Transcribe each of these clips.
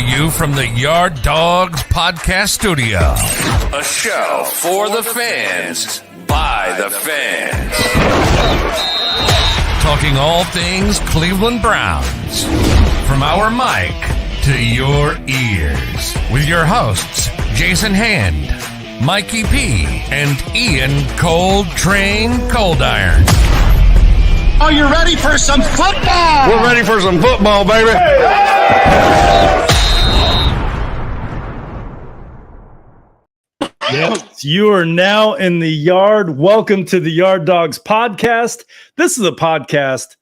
to you from the Yard Dawgs Podcast studio. A show for the fans, by the fans. Talking all things Cleveland Browns. From our mic to your ears. With your hosts, Jason Hand, Mikey P, and Ian Cold Train Coldiron. Are you ready for some football? We're ready for some football, baby. Yes, you are now in the yard. Welcome to the Yard Dawgs Podcast. This is a podcast,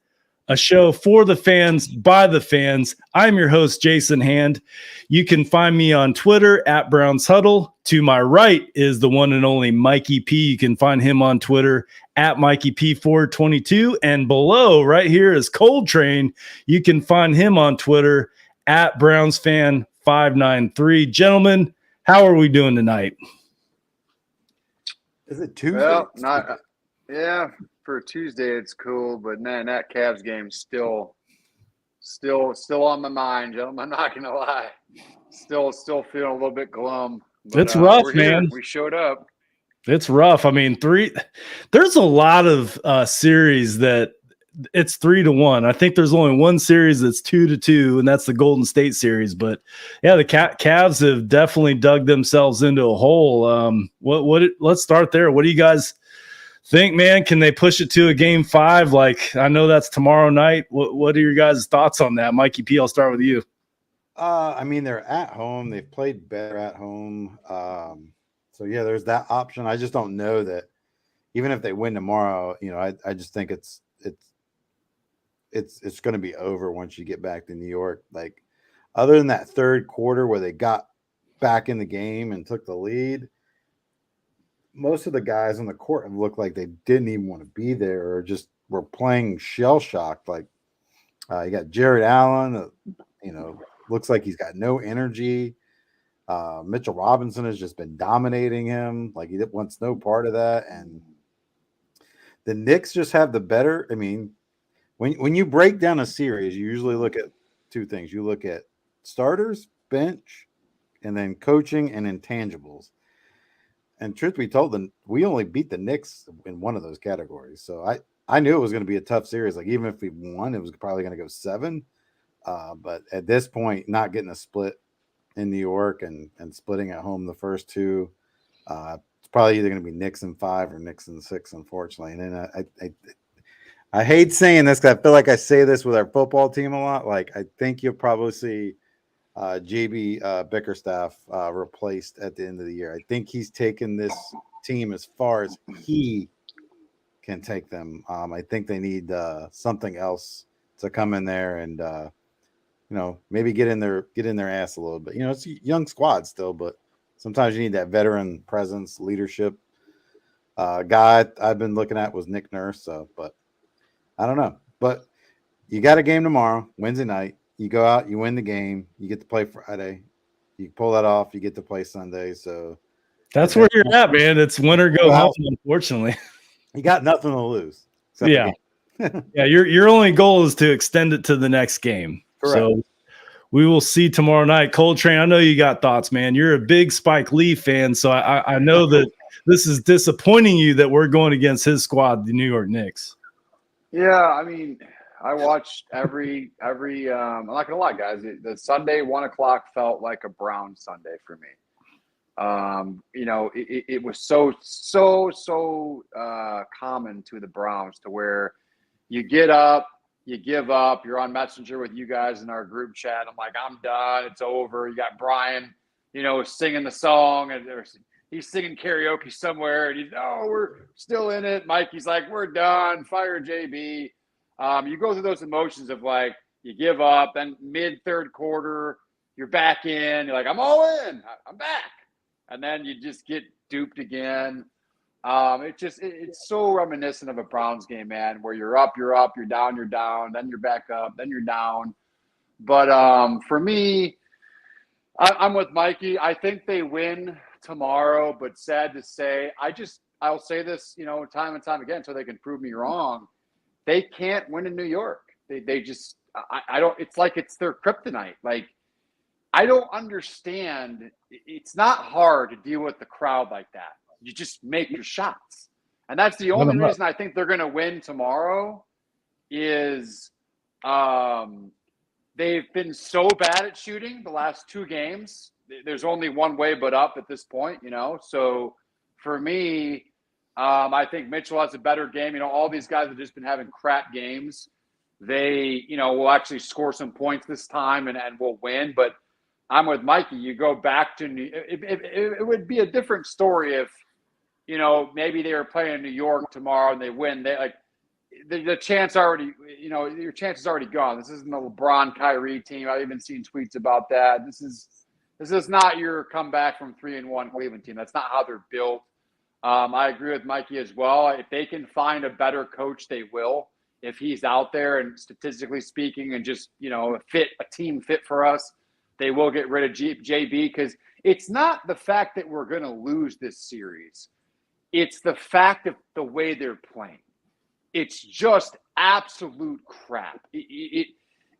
a show for the fans, by the fans. I'm your host, Jason Hand. You can find me on Twitter at Browns Huddle. To my right is the one and only Mikey P. You can find him on Twitter at Mikey P422. And below, right here, is Cold Train. You can find him on Twitter at BrownsFan593. Gentlemen, how are we doing tonight? Is it Tuesday? Well, for Tuesday it's cool, but man, that Cavs game still on my mind, gentlemen. I'm not gonna lie, still feeling a little bit glum. But, it's rough, man. We showed up. It's rough. I mean, there's a lot of series that it's 3-1. I think there's only one series that's 2-2, and that's the Golden State series. But yeah, the Cavs have definitely dug themselves into a hole. Let's start there. What do you guys think, man? Can they push it to a game 5? Like, I know that's tomorrow night. What are your guys' thoughts on that? Mikey P, I'll start with you. I mean, they're at home. They've played better at home. So yeah, there's that option. I just don't know that even if they win tomorrow, I just think it's going to be over once you get back to New York. Like, other than that third quarter where they got back in the game and took the lead, most of the guys on the court have looked like they didn't even want to be there or just were playing shell shocked. Like, you got Jared Allen, looks like he's got no energy. Mitchell Robinson has just been dominating him. Like, he wants no part of that. And the Knicks just have the better. I mean, when you break down a series, you usually look at two things. You look at starters, bench, and then coaching and intangibles. And truth be told, we only beat the Knicks in one of those categories. So I knew it was going to be a tough series. Like, even if we won, it was probably going to go 7. But at this point, not getting a split in New York and splitting at home the first 2, it's probably either going to be Knicks in 5 or Knicks in 6, unfortunately. And then I hate saying this because I feel like I say this with our football team a lot. Like, I think you'll probably see JB Bickerstaff replaced at the end of the year. I think he's taken this team as far as he can take them. I think they need something else to come in there and maybe get in their ass a little bit. It's a young squad still, but sometimes you need that veteran presence, leadership. Guy I've been looking at was Nick Nurse. But I don't know. But you got a game tomorrow, Wednesday night. You go out, you win the game, you get to play Friday. You pull that off, you get to play Sunday. So that's where you're at, man. It's win or go home, unfortunately. You got nothing to lose. Yeah. Yeah, your only goal is to extend it to the next game. Correct. So we will see tomorrow night. Cold Train, I know you got thoughts, man. You're a big Spike Lee fan, so I know that this is disappointing you that we're going against his squad, the New York Knicks. Yeah, I mean, I watched every. I'm not gonna lie, guys. The Sunday 1:00 felt like a Brown Sunday for me. It was so common to the Browns to where you get up, you give up. You're on Messenger with you guys in our group chat. I'm like, I'm done. It's over. You got Brian, singing the song, and he's singing karaoke somewhere, and we're still in it. Mikey's like, we're done. Fire JB. You go through those emotions of like, you give up, then mid-third quarter, you're back in. You're like, I'm all in. I'm back. And then you just get duped again. It's so reminiscent of a Browns game, man, where you're up, you're down, then you're back up, then you're down. But for me, I'm with Mikey. I think they win tomorrow, but sad to say, I'll say this, time and time again until they can prove me wrong. They can't win in New York. They just, I don't, it's like it's their kryptonite. Like, I don't understand. It's not hard to deal with the crowd like that. You just make your shots. And that's the only reason I think they're going to win tomorrow is they've been so bad at shooting the last 2 games. There's only one way but up at this point, you know. So for me, I think Mitchell has a better game. You know, all these guys have just been having crap games. They, you know, will actually score some points this time and will win. But I'm with Mikey. You go back to it would be a different story if, you know, maybe they were playing in New York tomorrow and they win. They like the chance already, you know, your chance is already gone. This isn't the LeBron Kyrie team. I've even seen tweets about that. This is not your comeback from 3-1 Cleveland team. That's not how they're built. I agree with Mikey as well. If they can find a better coach, they will. If he's out there and statistically speaking and just, you know, a team fit for us, they will get rid of JB because it's not the fact that we're going to lose this series. It's the fact of the way they're playing. It's just absolute crap. And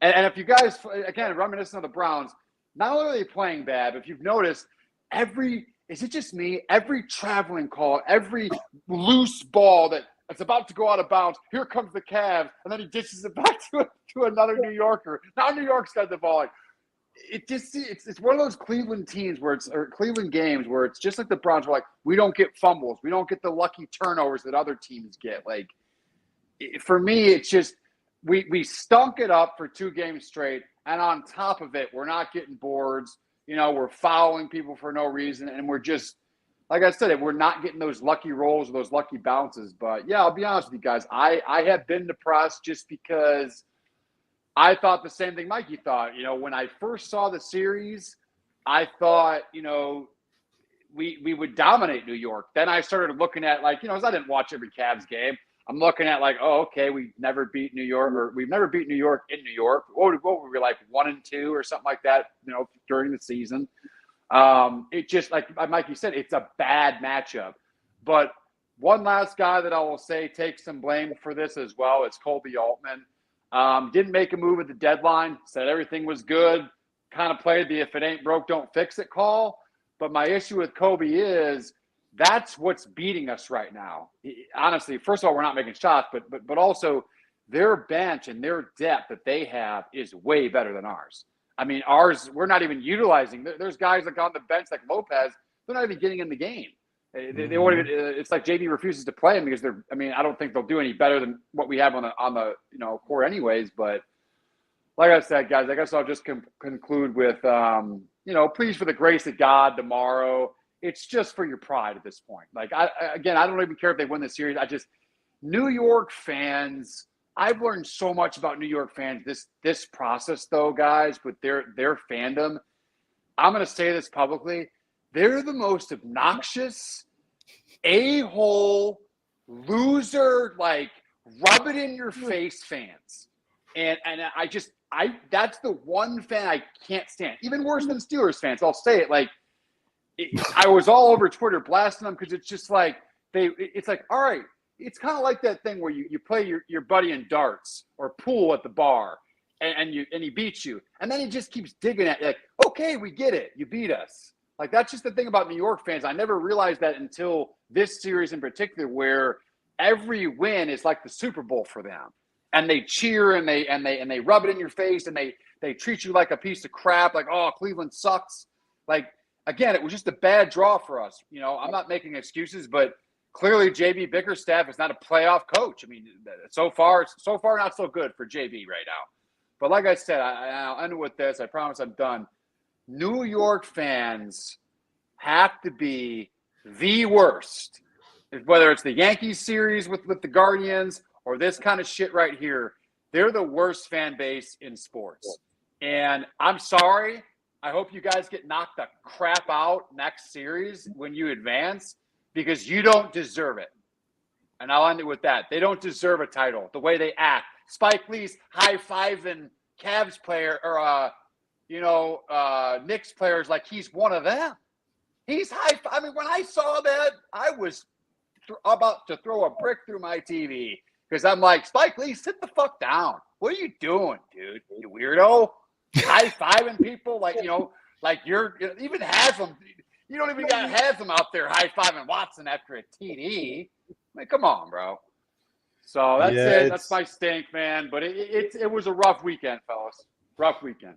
if you guys, again, reminiscent of the Browns, not only are they playing bad, but if you've noticed, is it just me? Every traveling call, every loose ball that's about to go out of bounds, here comes the Cavs, and then he dishes it back to another New Yorker. Now New York's got the ball. It's one of those Cleveland teams or Cleveland games where it's just like the Browns were like, we don't get fumbles, we don't get the lucky turnovers that other teams get. Like, for me, it's just we stunk it up for 2 games straight, and on top of it, we're not getting boards. You know, we're fouling people for no reason, and we're just, like I said, we're not getting those lucky rolls or those lucky bounces. But yeah, I'll be honest with you guys, I have been depressed just because I thought the same thing Mikey thought. You know, when I first saw the series, I thought, you know, we would dominate New York. Then I started looking at, like, you know, I didn't watch every Cavs game. I'm looking at like, oh, okay, we've never beat New York, or we've never beat New York in New York. What were we, like 1-2 or something like that, you know, during the season? It just, like Mikey said, it's a bad matchup. But one last guy that I will say takes some blame for this as well is Kobe Altman. Didn't make a move at the deadline, said everything was good, kind of played the if it ain't broke, don't fix it call. But my issue with Kobe is that's what's beating us right now. Honestly, first of all, we're not making shots, but also their bench and their depth that they have is way better than ours. I mean, ours, we're not even utilizing. There's guys like on the bench like Lopez, they're not even getting in the game. They won't even, it's like JB refuses to play them because I don't think they'll do any better than what we have on the you know, core anyways. But like I said, guys, I guess I'll just conclude with, you know, please for the grace of God tomorrow. It's just for your pride at this point. Like, I don't even care if they win the series. New York fans, I've learned so much about New York fans this process, though, guys, with their fandom. I'm going to say this publicly. They're the most obnoxious, a-hole, loser, like, rub it in your face fans. And that's the one fan I can't stand. Even worse than Steelers fans. I'll say it, like, I was all over Twitter blasting them because it's just like it's like, all right, it's kind of like that thing where you play your buddy in darts or pool at the bar and he beats you, and then he just keeps digging at you like, okay, we get it, you beat us. Like, that's just the thing about New York fans. I never realized that until this series in particular, where every win is like the Super Bowl for them, and they cheer and they rub it in your face and they treat you like a piece of crap, like, oh, Cleveland sucks. Like, again, it was just a bad draw for us. You know, I'm not making excuses, but clearly JB Bickerstaff is not a playoff coach. I mean, so far not so good for JB right now. But like I said, I'll end with this. I promise I'm done. New York fans have to be the worst, whether it's the Yankees series with the Guardians or this kind of shit right here. They're the worst fan base in sports. And I'm sorry. I hope you guys get knocked the crap out next series when you advance, because you don't deserve it. And I'll end it with that. They don't deserve a title the way they act. Spike Lee's high-fiving Cavs player or, Knicks players like he's one of them. He's I mean, when I saw that, I was about to throw a brick through my TV because I'm like, Spike Lee, sit the fuck down. What are you doing, dude? You weirdo. High-fiving people, like, you know, Like even Haslam, you don't even got Haslam out there high-fiving Watson after a TD. I mean, come on, bro. So that's it. That's my stink, man. But it was a rough weekend, fellas. Rough weekend.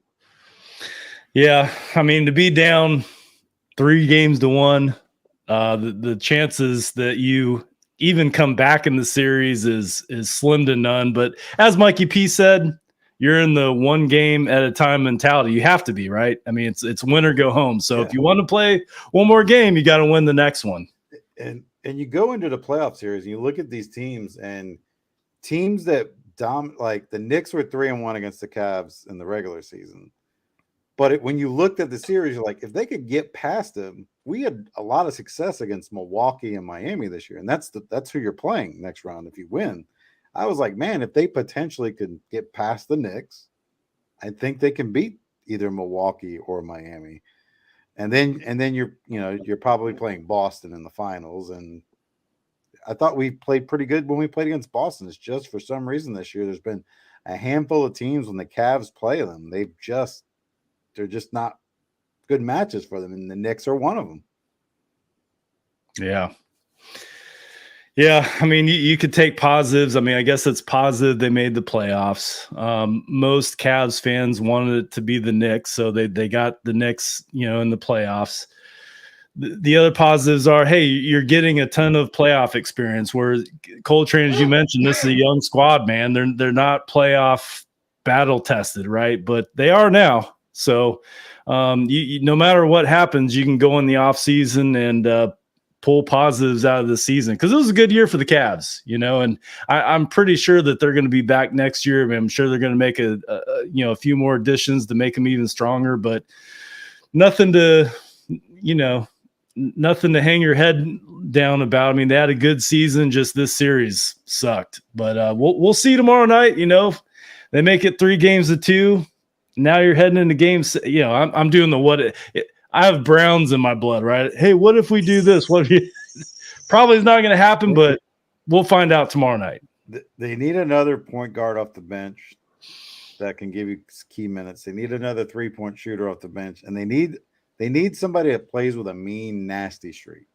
Yeah, I mean, to be down 3-1, the chances that you even come back in the series is slim to none. But as Mikey P said, you're in the one game at a time mentality. You have to be, right? I mean, it's win or go home. So if you want to play one more game, you got to win the next one. And you go into the playoff series and you look at these teams and teams that like the Knicks were 3-1 against the Cavs in the regular season. But when you looked at the series, you're like, if they could get past them, we had a lot of success against Milwaukee and Miami this year. And that's who you're playing next round if you win. I was like, man, if they potentially could get past the Knicks, I think they can beat either Milwaukee or Miami. And then you're probably playing Boston in the finals. And I thought we played pretty good when we played against Boston. It's just for some reason this year there's been a handful of teams when the Cavs play them, they're just not good matches for them, and the Knicks are one of them. Yeah. Yeah, I mean, you could take positives. I mean, I guess it's positive they made the playoffs. Most Cavs fans wanted it to be the Knicks, so they got the Knicks, in the playoffs. The other positives are, hey, you're getting a ton of playoff experience. Where Coltrane, as you mentioned, this is a young squad, man. They're not playoff battle tested, right? But they are now. So no matter what happens, you can go in the offseason and pull positives out of the season, because it was a good year for the Cavs, and I'm pretty sure that they're going to be back next year. I mean, I'm sure they're going to make a few more additions to make them even stronger, but nothing to hang your head down about. I mean, they had a good season, just this series sucked, but we'll see tomorrow night. They make it 3-2. Now you're heading into games. I'm doing the I have Browns in my blood, right? Hey, what if we do this? What if you? Probably is not going to happen, but we'll find out tomorrow night. They need another point guard off the bench that can give you key minutes. They need another 3-point shooter off the bench, and they need somebody that plays with a mean, nasty streak.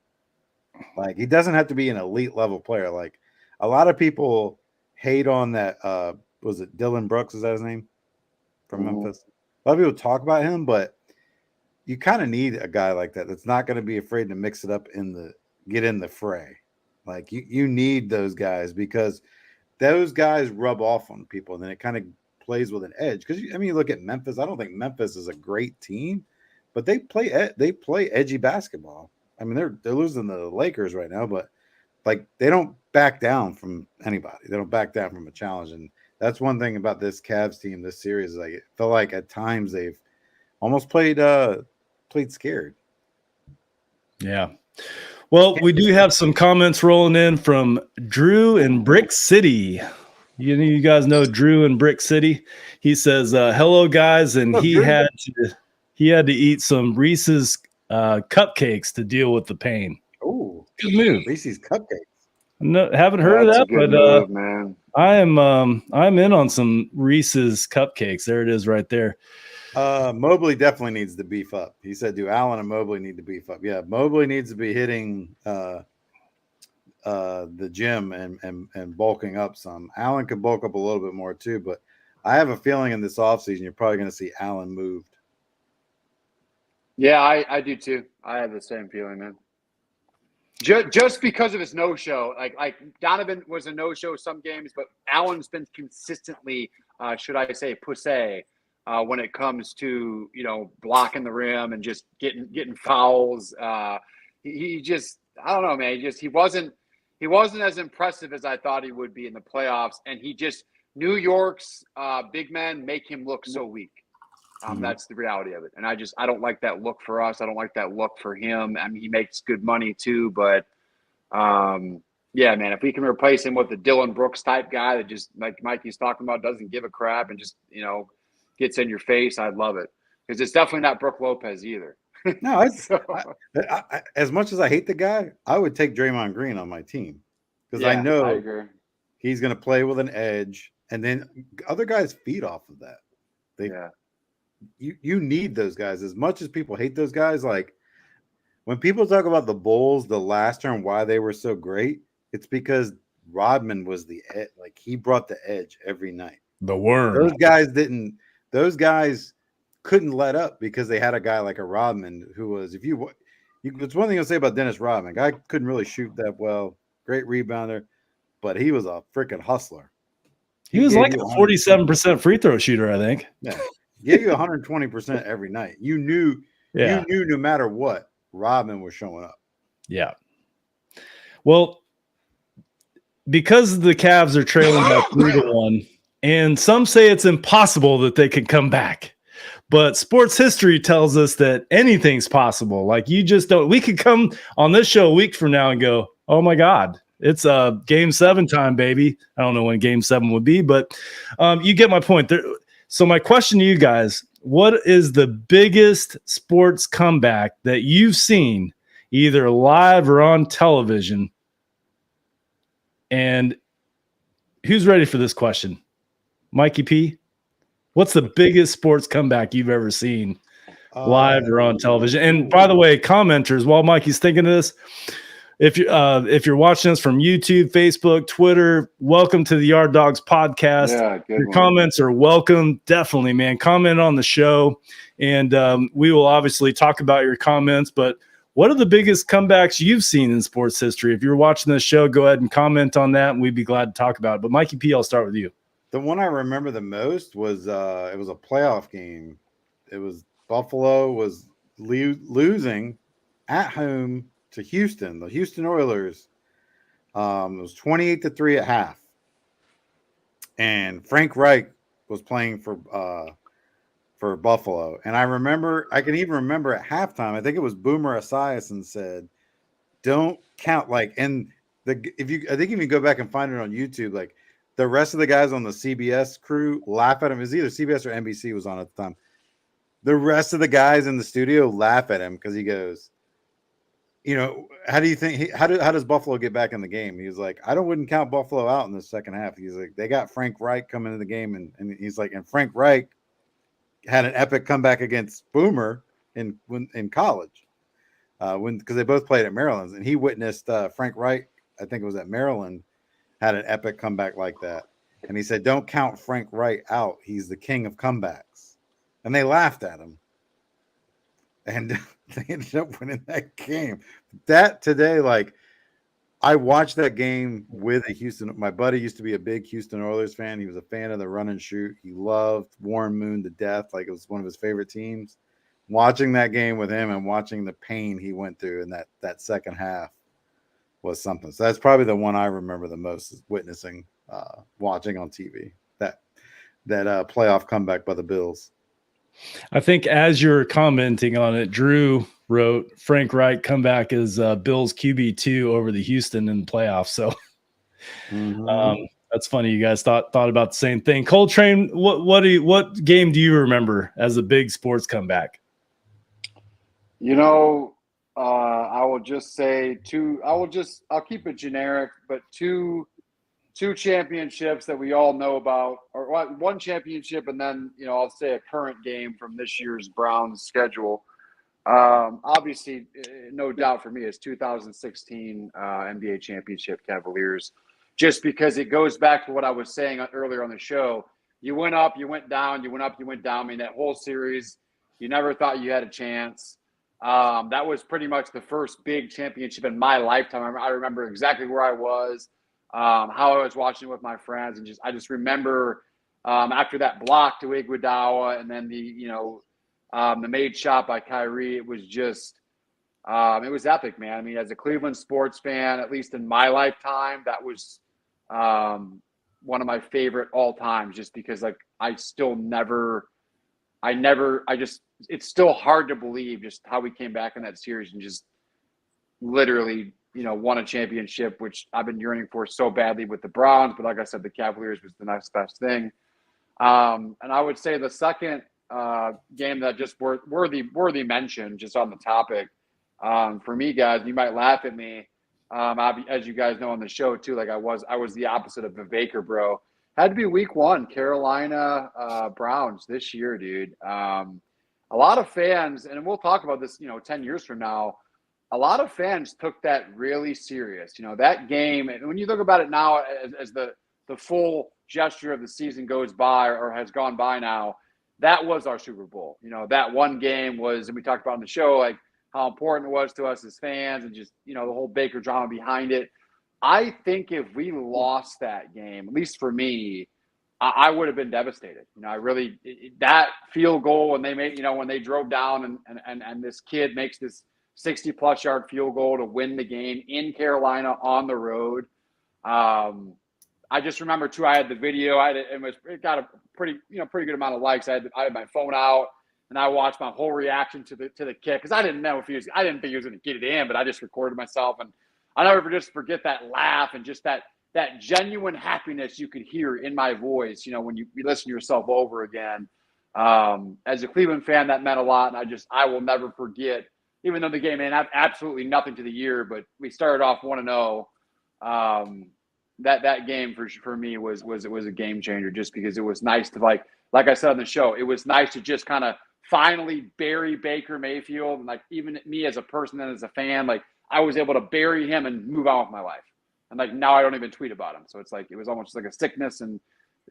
Like, he doesn't have to be an elite level player. Like, a lot of people hate on that. Was it Dylan Brooks? Is that his name? From Memphis. A lot of people talk about him, but you kind of need a guy like that that's not going to be afraid to mix it up get in the fray. Like, you need those guys, because those guys rub off on people, and then it kind of plays with an edge. Because you look at Memphis. I don't think Memphis is a great team, but they play edgy basketball. I mean, they're losing to the Lakers right now, but like, they don't back down from anybody. They don't back down from a challenge, and that's one thing about this Cavs team this series. Like, it felt like at times they've almost played scared. Yeah. Well, we do have some comments rolling in from Drew in Brick City. You guys know Drew in Brick City. He says, hello, guys. And he had to eat some Reese's cupcakes to deal with the pain. Ooh, good move. Reese's cupcakes. No, haven't heard of that, but move, man. I'm in on some Reese's cupcakes. There it is right there. Mobley definitely needs to beef up. He said, do Allen and Mobley need to beef up? Yeah, Mobley needs to be hitting the gym and bulking up some. Allen could bulk up a little bit more too, but I have a feeling in this offseason you're probably going to see Allen moved. Yeah, I do too. I have the same feeling, man. Just because of his no-show, like Donovan was a no-show some games, but Allen's been consistently, should I say, poussé when it comes to blocking the rim and just getting fouls. He just, I don't know, man. He wasn't as impressive as I thought he would be in the playoffs, and New York's big men make him look so weak. That's the reality of it. And I don't like that look for us. I don't like that look for him. I mean, he makes good money too, but yeah, man, if we can replace him with the Dylan Brooks type guy that just, like Mikey's talking about, doesn't give a crap and just, gets in your face, I'd love it. Because it's definitely not Brook Lopez either. No, I, as much as I hate the guy, I would take Draymond Green on my team, because I know he's going to play with an edge, and then other guys feed off of that. you need those guys as much as people hate those guys. Like when people talk about the Bulls, the last term, why they were so great, it's because Rodman was like he brought the edge every night. The worm. Those guys couldn't let up because they had a guy like a Rodman who was, it's one thing to say about Dennis Rodman. Guy couldn't really shoot that well, great rebounder, but he was a freaking hustler. He was like a 47% free throw shooter, I think. Yeah. Gave you 120% every night. You knew no matter what, Rodman was showing up. Yeah. Well, because the Cavs are trailing by 3-1, and some say it's impossible that they could come back. But sports history tells us that anything's possible. Like you just don't. We could come on this show a week from now and go, "Oh my God, it's Game 7 time, baby." I don't know when Game 7 would be, but you get my point. So my question to you guys: what is the biggest sports comeback that you've seen, either live or on television? And who's ready for this question? Mikey P? What's the biggest sports comeback you've ever seen live or on television? And by the way, commenters, while Mikey's thinking of this, if you're watching us from YouTube, Facebook, Twitter, welcome to the Yard Dawgs Podcast. Yeah, your comments are welcome. Definitely, man. Comment on the show, and we will obviously talk about your comments. But what are the biggest comebacks you've seen in sports history? If you're watching this show, go ahead and comment on that, and we'd be glad to talk about it. But Mikey P, I'll start with you. The one I remember the most was it was a playoff game. It was Buffalo was losing at home to Houston, the Houston Oilers. It was 28-3 at half. And Frank Reich was playing for Buffalo. And I can even remember at halftime, I think it was Boomer Esiason said, "Don't count." Like, and I think if you go back and find it on YouTube, like, the rest of the guys on the CBS crew laugh at him. It was either CBS or NBC was on at the time. The rest of the guys in the studio laugh at him because he goes, how do you think how does Buffalo get back in the game? He was like, I wouldn't count Buffalo out in the second half. He's like, they got Frank Reich coming into the game, and he's like, and Frank Reich had an epic comeback against Boomer in college because they both played at Maryland, and he witnessed Frank Reich, I think it was at Maryland, had an epic comeback like that. And he said, don't count Frank Reich out. He's the king of comebacks. And they laughed at him. And they ended up winning that game. That today, like, I watched that game with my buddy used to be a big Houston Oilers fan. He was a fan of the run and shoot. He loved Warren Moon to death. Like, it was one of his favorite teams. Watching that game with him and watching the pain he went through in that second half was something. So that's probably the one I remember the most, is witnessing, watching on TV, that playoff comeback by the Bills. I think as you're commenting on it, Drew wrote Frank Reich comeback as Bills QB2 over the Houston in the playoffs. So that's funny. You guys thought about the same thing. Coltrane, what game do you remember as a big sports comeback? I will just say I'll keep it generic, but two championships that we all know about, or one championship, and then, I'll say a current game from this year's Browns schedule. Obviously, no doubt for me, is 2016 NBA championship Cavaliers, just because it goes back to what I was saying earlier on the show. You went up, you went down, you went up, you went down. I mean, that whole series, you never thought you had a chance. That was pretty much the first big championship in my lifetime. I remember exactly where I was, how I was watching with my friends, and I just remember after that block to Iguodala, and then the made shot by Kyrie. It was just it was epic, man. I mean, as a Cleveland sports fan, at least in my lifetime, that was one of my favorite all times, just because it's still hard to believe just how we came back in that series and just literally, won a championship, which I've been yearning for so badly with the Browns. But like I said, the Cavaliers was the next best thing. And I would say the second game that just worthy mention, just on the topic, for me, guys, you might laugh at me. As you guys know on the show too, like I was the opposite of Vivek, bro. Had to be week 1, Carolina Browns this year, dude. A lot of fans, and we'll talk about this, 10 years from now, a lot of fans took that really serious. That game, and when you look about it now as the full gesture of the season goes by or has gone by now, that was our Super Bowl. That one game was, and we talked about on the show, like how important it was to us as fans and just, the whole Baker drama behind it. I think if we lost that game, at least for me, I would have been devastated. I really, that field goal when they made, when they drove down and this kid makes this 60-plus yard field goal to win the game in Carolina on the road. I just remember too, I had the video. It got a pretty good amount of likes. I had my phone out and I watched my whole reaction to the kick because I didn't know I didn't think he was going to get it in, but I just recorded myself, and I never just forget that laugh and just that genuine happiness you could hear in my voice, when you listen to yourself over again. As a Cleveland fan, that meant a lot, and I will never forget. Even though the game had absolutely nothing to the year, but we started off 1-0. That game for me was a game changer, just because it was nice to like I said on the show, it was nice to just kind of finally bury Baker Mayfield, and like even me as a person and as a fan, like I was able to bury him and move on with my life. And like now I don't even tweet about him, so it's like it was almost like a sickness, and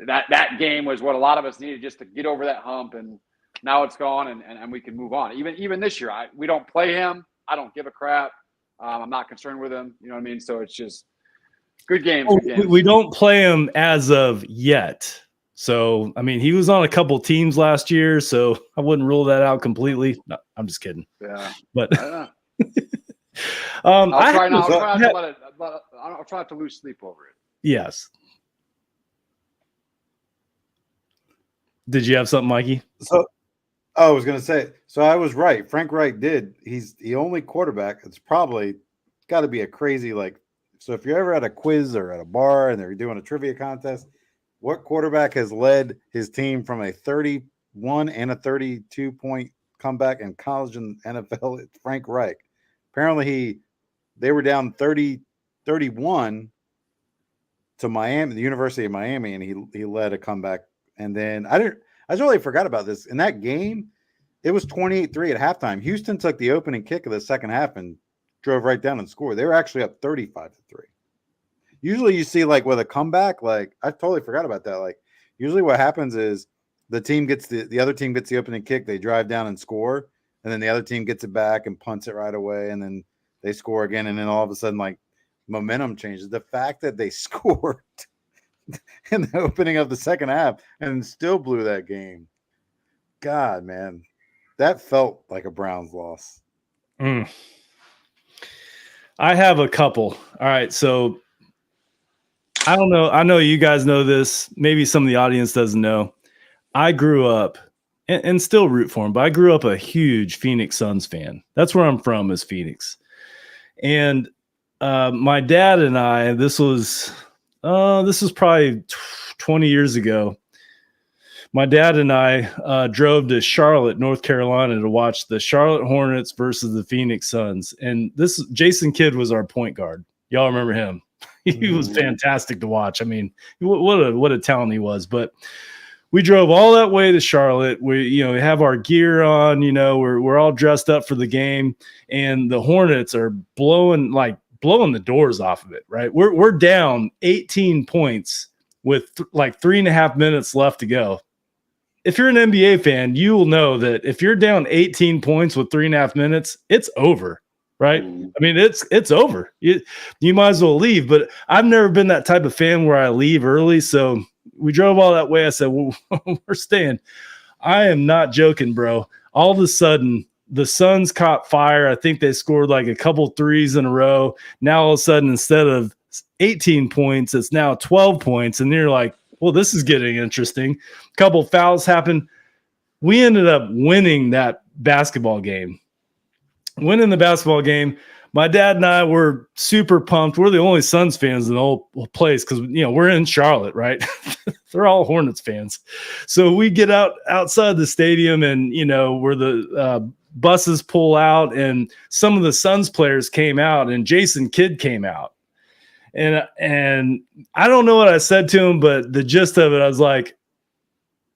that game was what a lot of us needed just to get over that hump, and now it's gone, and we can move on. Even this year, we don't play him. I don't give a crap. I'm not concerned with him. You know what I mean? So it's just good games. Good games. We don't play him as of yet. So, I mean, he was on a couple teams last year, so I wouldn't rule that out completely. No, I'm just kidding. Yeah. But I'll try not to lose sleep over it. Yes. Did you have something, Mikey? So I was going to say, so I was right. Frank Reich did. He's the only quarterback. It's probably got to be a crazy, so if you're ever at a quiz or at a bar and they're doing a trivia contest, what quarterback has led his team from a 31 and a 32-point comeback in college and NFL? It's Frank Reich. Apparently they were down 30-31 to Miami, the University of Miami, and he led a comeback. And then I totally forgot about this. In that game, it was 28-3 at halftime. Houston took the opening kick of the second half and drove right down and scored. They were actually up 35-3. Usually you see with a comeback, I totally forgot about that. Usually what happens is the team gets the other team gets the opening kick, they drive down and score, and then the other team gets it back and punts it right away, and then they score again, and then all of a sudden momentum changes. The fact that they scored in the opening of the second half and still blew that game. God, man, that felt like a Browns loss. I have a couple. All right. So I don't know. I know you guys know this. Maybe some of the audience doesn't know. I grew up and still root for him, but I grew up a huge Phoenix Suns fan. That's where I'm from, is Phoenix. And my dad and I, this was probably 20 years ago. My dad and I drove to Charlotte, North Carolina, to watch the Charlotte Hornets versus the Phoenix Suns. And Jason Kidd was our point guard. Y'all remember him? He was fantastic to watch. I mean, what a talent he was. But we drove all that way to Charlotte. We have our gear on. We're all dressed up for the game, and the Hornets are blowing the doors off of it. Right, we're down 18 points with 3.5 minutes left to go. If you're an NBA fan, you will know that if you're down 18 points with 3.5 minutes, it's over. Right? I mean, it's over. You might as well leave. But I've never been that type of fan where I leave early. So we drove all that way. I said, well, we're staying. I am not joking, bro. All of a sudden, the Suns caught fire. I think they scored a couple threes in a row. Now, all of a sudden, instead of 18 points, it's now 12 points. And you're like, well, this is getting interesting. A couple fouls happened. We ended up winning that basketball game. Winning the basketball game, my dad and I were super pumped. We're the only Suns fans in the whole place because we're in Charlotte, right? They're all Hornets fans. So we get outside the stadium, and where the buses pull out, and some of the Suns players came out, and Jason Kidd came out. And I don't know what I said to him, but the gist of it, I was like,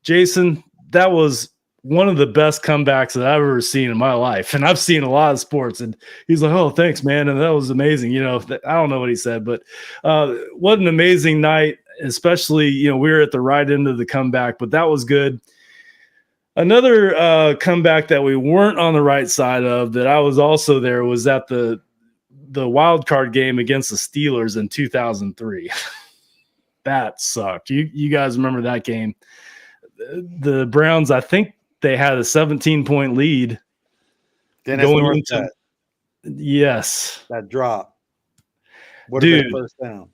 Jason, that was one of the best comebacks that I've ever seen in my life. And I've seen a lot of sports. And he's like, oh, thanks, man. And that was amazing. You know, I don't know what he said, but what an amazing night, especially, you know, we were at the right end of the comeback, but that was good. Another comeback that we weren't on the right side of that I was also there was at the wild card game against the Steelers in 2003. That sucked. You guys remember that game? The Browns, I think they had a 17-point lead. Going into yes, that drop. What dude, first down?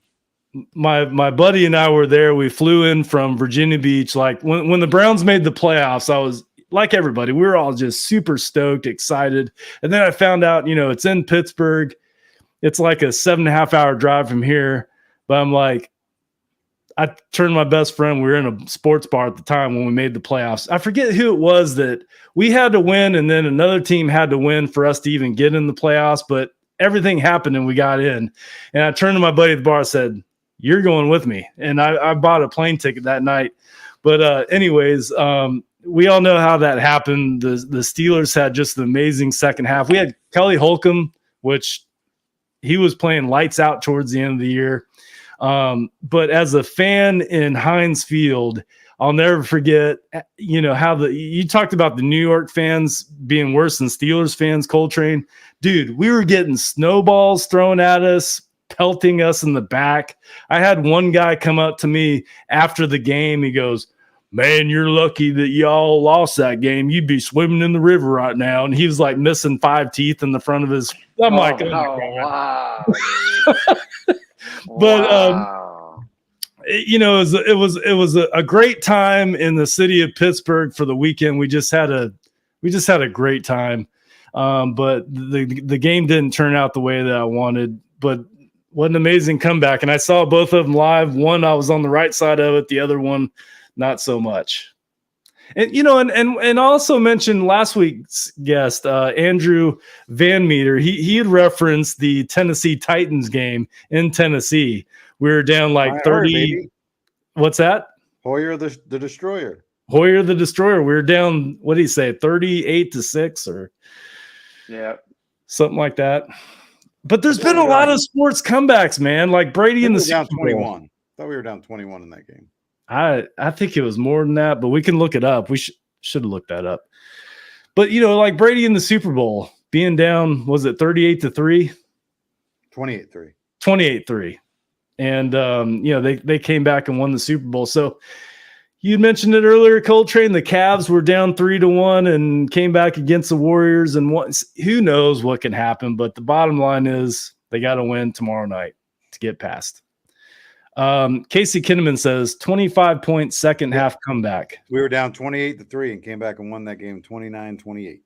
My buddy and I were there. We flew in from Virginia Beach. Like when the Browns made the playoffs, I was like everybody. We were all just super stoked, excited. And then I found out, you know, it's in Pittsburgh. It's like a 7.5 hour drive from here. But I'm like, I turned to my best friend. We were in a sports bar at the time when we made the playoffs. I forget who it was that we had to win, and then another team had to win for us to even get in the playoffs. But everything happened and we got in. And I turned to my buddy at the bar and said, you're going with me. And I bought a plane ticket that night. But anyways, we all know how that happened. The Steelers had just an amazing second half. We had Kelly Holcomb, which he was playing lights out towards the end of the year. But as a fan in Heinz Field, I'll never forget, you know, how you talked about the New York fans being worse than Steelers fans, Coltrane. Dude, we were getting snowballs thrown at us, pelting us in the back. I had one guy come up to me after the game. He goes, man, you're lucky that y'all lost that game. You'd be swimming in the river right now. And he was like missing 5 teeth in the front of his. I'm like, wow. But wow. You know, it was a great time in the city of Pittsburgh for the weekend. We just had a great time. But the game didn't turn out the way that I wanted. But what an amazing comeback. And I saw both of them live. One, I was on the right side of it. The other one, not so much. And, you know, and also mentioned last week's guest, Andrew Van Meter. He had referenced the Tennessee Titans game in Tennessee. We were down like 30. What's that? Hoyer the Destroyer. Hoyer the Destroyer. We were down, what did he say, 38-6 or something like that. But there's been a lot of sports comebacks, man. Like Brady in the Super Bowl. 21. I thought we were down 21 in that game. I think it was more than that, but we can look it up. We should have looked that up. But, you know, like Brady in the Super Bowl being down, was it 38-3? 28-3. 28-3. And, you know, they came back and won the Super Bowl. So you mentioned it earlier, Coltrane, the Cavs were down 3-1 and came back against the Warriors. And who knows what can happen. But the bottom line is they got to win tomorrow night to get past. Casey Kinnaman says 25-point second half comeback. We were down 28-3 and came back and won that game 29-28.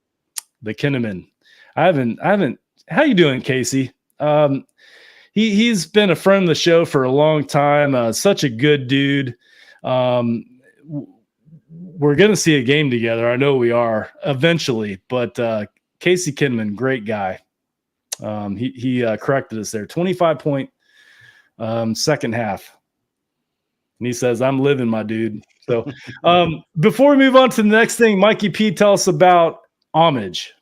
The Kinnaman. I haven't. How you doing, Casey? He's been a friend of the show for a long time. Such a good dude. We're gonna see a game together. I know we are eventually. But Casey Kinnaman, great guy. He corrected us there. 25-point. Second half. And he says, I'm living, my dude. So before we move on to the next thing, Mikey P, tell us about Homage.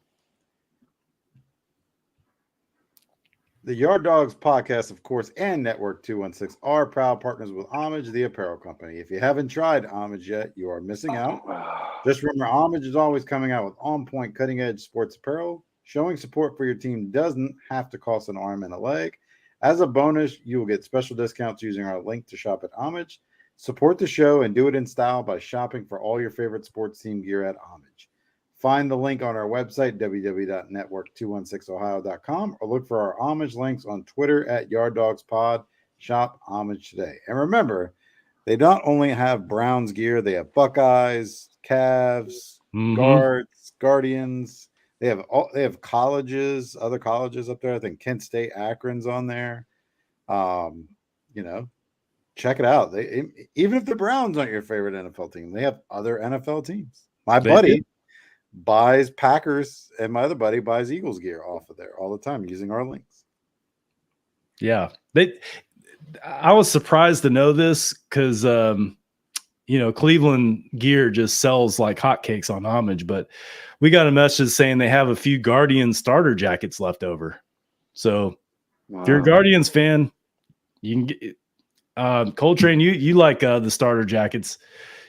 The Yard Dawgs Podcast, of course, and Network 216 are proud partners with Homage, the apparel company. If you haven't tried Homage yet, you are missing out. Just remember, Homage is always coming out with on-point, cutting-edge sports apparel. Showing support for your team doesn't have to cost an arm and a leg. As a bonus, you will get special discounts using our link to shop at Homage. Support the show and do it in style by shopping for all your favorite sports team gear at Homage. Find the link on our website, www.network216ohio.com, or look for our Homage links on Twitter at Yard Dawgs Pod. Shop Homage today. And remember, they not only have Browns gear, they have Buckeyes, Cavs, Guards, Guardians. They have colleges, other colleges up there. I think Kent State, Akron's on there. You know, check it out. Even if the Browns aren't your favorite NFL team, they have other NFL teams. My buddy buys Packers, and my other buddy buys Eagles gear off of there all the time using our links. Yeah, I was surprised to know this because, Cleveland gear just sells like hotcakes on Homage, but we got a message saying they have a few Guardians starter jackets left over. So if you're a Guardians fan, you can get Coltrane. You like the starter jackets.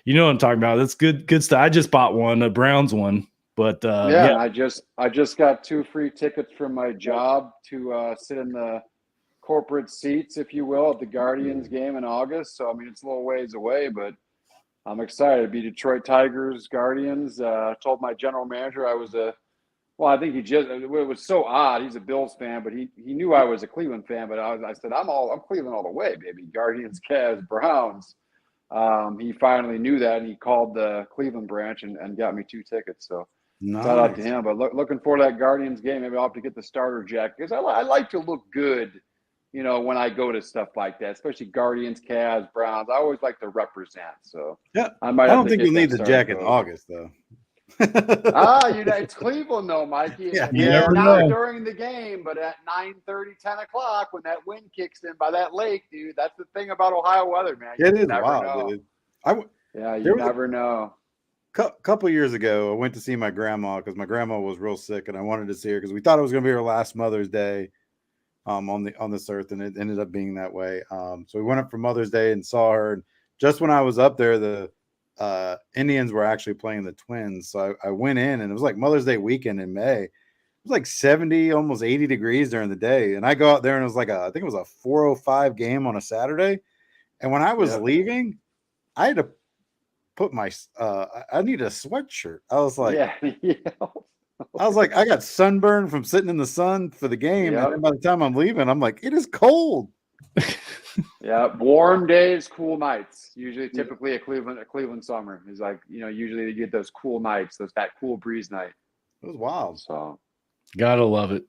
You know what I'm talking about. That's good stuff. I just bought one, a Browns one. But yeah, I just got 2 free tickets from my job to sit in the corporate seats, if you will, at the Guardians game in August. So I mean, it's a little ways away, but I'm excited to be Detroit Tigers, Guardians. Told my general manager I was I think it was so odd. He's a Bills fan, but he knew I was a Cleveland fan. But I said, I'm Cleveland all the way, baby. Guardians, Cavs, Browns. He finally knew that, and he called the Cleveland branch and got me 2 tickets. So Nice. shout out to him. But looking forward to that Guardians game. Maybe I'll have to get the starter jacket because I like to look good, when I go to stuff like that, especially Guardians, Cavs, Browns. I always like to represent. So yeah, I don't think you'll need the jacket in August, though. It's Cleveland, though, Mikey. Yeah, Not during the game, but at 9:30, 10 o'clock, when that wind kicks in by that lake, dude. That's the thing about Ohio weather, man. It is wild, dude. You never know. Couple years ago, I went to see my grandma because my grandma was real sick, and I wanted to see her because we thought it was going to be her last Mother's Day on this earth, and it ended up being that way. So we went up for Mother's Day and saw her. And just when I was up there, the Indians were actually playing the Twins. So I went in, and it was like Mother's Day weekend in May. It was like 70, almost 80 degrees during the day. And I go out there, and it was like I think it was a 4:05 game on a Saturday. And when I was leaving, I had to put my I need a sweatshirt. I was like, I was like, I got sunburned from sitting in the sun for the game. And then by the time I'm leaving, I'm like, it is cold. Yeah, warm days, cool nights. Typically a Cleveland summer is like, usually you get those cool nights, that cool breeze night. It was wild. So gotta love it.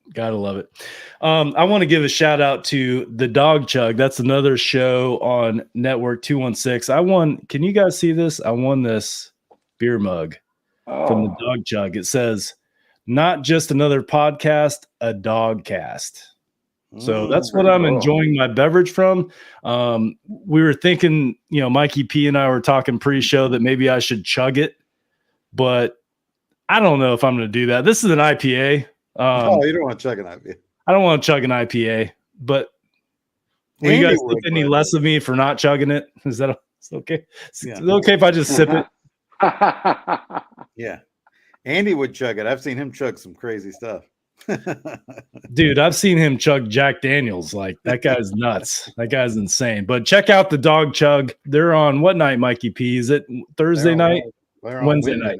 I want to give a shout out to the Dog Chug. That's another show on Network 216. Can you guys see this? I won this beer mug from the Dog Chug. It says, not just another podcast, a dog cast. So that's what I'm enjoying my beverage from. We were thinking, Mikey P and I were talking pre-show that maybe I should chug it, but I don't know if I'm going to do that. This is an IPA. You don't want to chug an IPA. I don't want to chug an IPA, but will you guys think any less of me for not chugging it? Is that okay? Is it okay if I just sip it? Yeah. Andy would chug it. I've seen him chug some crazy stuff. Dude, I've seen him chug Jack Daniels. Like, that guy's nuts. That guy's insane. But check out the Dog Chug. They're on what night, Mikey P? Is it Thursday night? Wednesday night.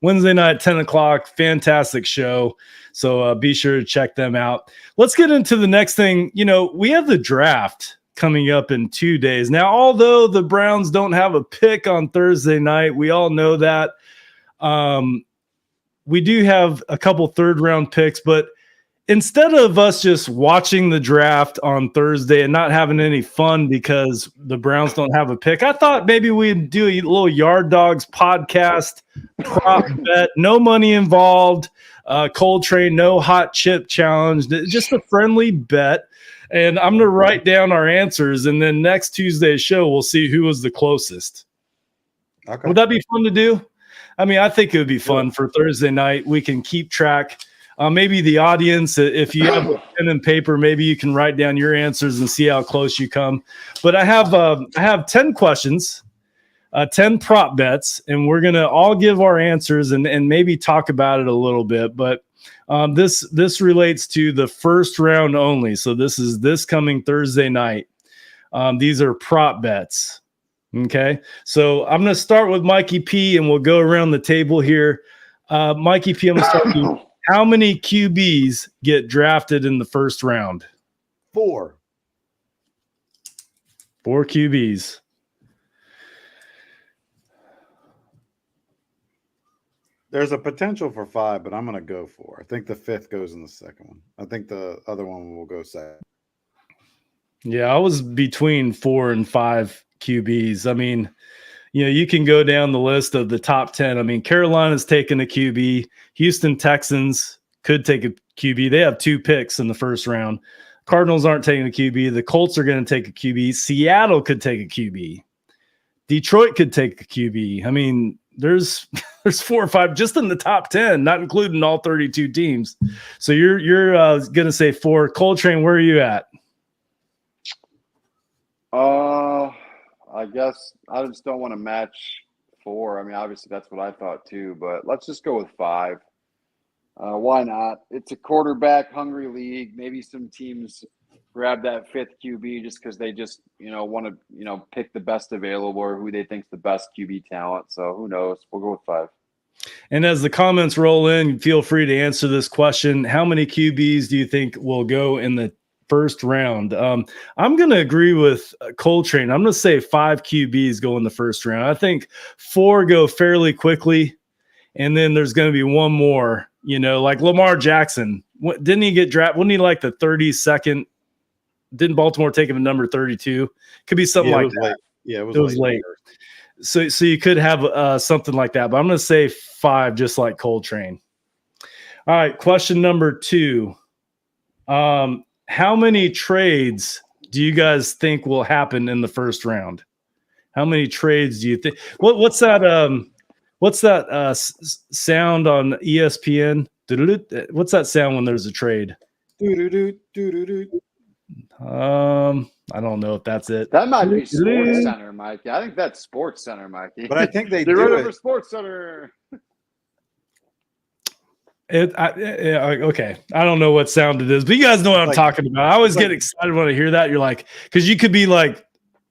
Wednesday night, 10 o'clock. Fantastic show. So be sure to check them out. Let's get into the next thing. We have the draft coming up in 2 days. Now, although the Browns don't have a pick on Thursday night, we all know that. We do have a couple third-round picks, but instead of us just watching the draft on Thursday and not having any fun because the Browns don't have a pick, I thought maybe we'd do a little Yard Dawgs podcast prop bet, no money involved, Coltrane, no hot chip challenge, just a friendly bet. And I'm going to write down our answers, and then next Tuesday's show, we'll see who was the closest. Okay. Would that be fun to do? I mean, I think it would be fun for Thursday night. We can keep track. Maybe the audience, if you have a pen and paper, maybe you can write down your answers and see how close you come. But I have 10 questions, 10 prop bets, and we're going to all give our answers and maybe talk about it a little bit. But this relates to the first round only. So this is this coming Thursday night. These are prop bets. Okay, so I'm going to start with Mikey P, and we'll go around the table here. Mikey P, I'm going to start with you. How many QBs get drafted in the first round? 4. 4 QBs. There's a potential for 5, but I'm going to go 4. I think the 5th goes in the second one. I think the other one will go second. Yeah, I was between 4 and 5 QBs. I mean, you can go down the list of the top 10. I mean, Carolina's taken a QB. Houston Texans could take a QB. They have 2 picks in the first round. Cardinals aren't taking a QB. The Colts are going to take a QB. Seattle could take a QB. Detroit could take a QB. I mean, there's 4 or 5 just in the top 10, not including all 32 teams. So you're going to say 4. Coltrane, where are you at? I guess I just don't want to match 4. I mean, obviously that's what I thought too, but let's just go with 5. Why not? It's a quarterback hungry league. Maybe some teams grab that 5th QB just because they just, want to, pick the best available or who they think's the best QB talent. So who knows? We'll go with 5. And as the comments roll in, feel free to answer this question. How many QBs do you think will go in the first round? I'm going to agree with Coltrane. I'm going to say 5 QBs go in the first round. I think 4 go fairly quickly. And then there's going to be one more, like Lamar Jackson. Didn't he get drafted? Wasn't he like the 32nd? Didn't Baltimore take him at number 32? Could be something like that. Late. Yeah, it was late. So you could have something like that. But I'm going to say 5, just like Coltrane. All right, question number 2. How many trades do you guys think will happen in the first round? How many trades do you think? What's that? What's that sound on ESPN? What's that sound when there's a trade? I don't know if that's it. That might be Sports Center, Mikey. I think that's Sports Center, Mikey. But I think they do do it it for Sports Center. Okay. I don't know what sound it is, but you guys know what I'm talking about. I always get excited when I hear that. You're like, because you could be like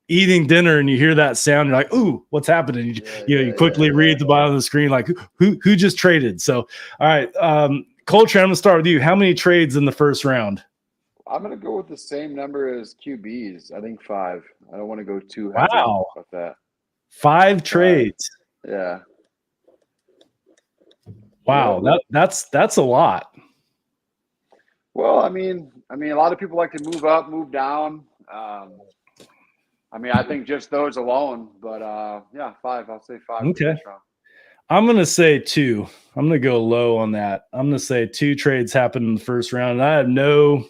eating dinner and you hear that sound. You're like, ooh, what's happening? You quickly read the bottom of the screen, like who just traded. So, all right, Coltrane, I'm gonna start with you. How many trades in the first round? I'm gonna go with the same number as QBs. I think 5. I don't want to go too heavy about that. 5 trades. Yeah. Wow, that's a lot. Well, I mean, a lot of people like to move up, move down. I think just those alone, but 5. I'll say 5. Okay. I'm going to say 2. I'm going to go low on that. I'm going to say 2 trades happened in the first round. And I have no